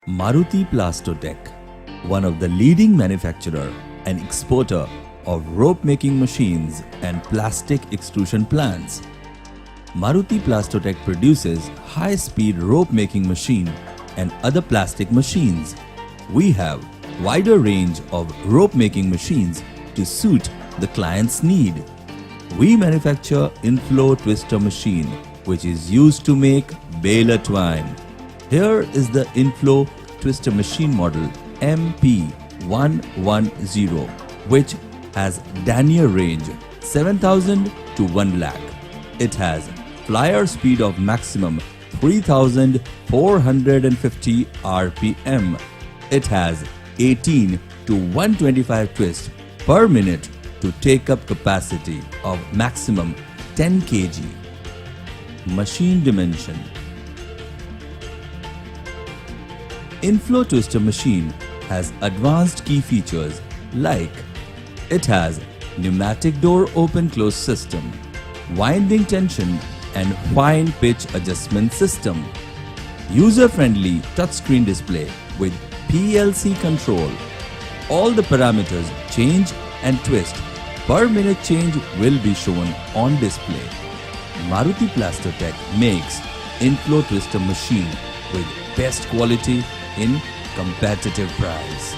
Maruti Plastotech, one of the leading manufacturer and exporter of rope making machines and plastic extrusion plants. Maruti Plastotech produces high-speed rope making machine and other plastic machines. We have wider range of rope making machines to suit the client's need. We manufacture Inflow twister machine, which is used to make Baler Twine. Here is the Inflow twister machine model MP110, which has denier range 7000 to 1 lakh. It has flyer speed of maximum 3450 RPM. It has 18 to 125 twists per minute to take up capacity of maximum 10 kg. Machine dimension. Inflow twister machine has advanced key features like it has pneumatic door open-close system, winding tension and fine pitch adjustment system, user-friendly touchscreen display with PLC control. All the parameters change and twist per minute change will be shown on display. Maruti Plastotech makes Inflow twister machine with best quality in competitive price.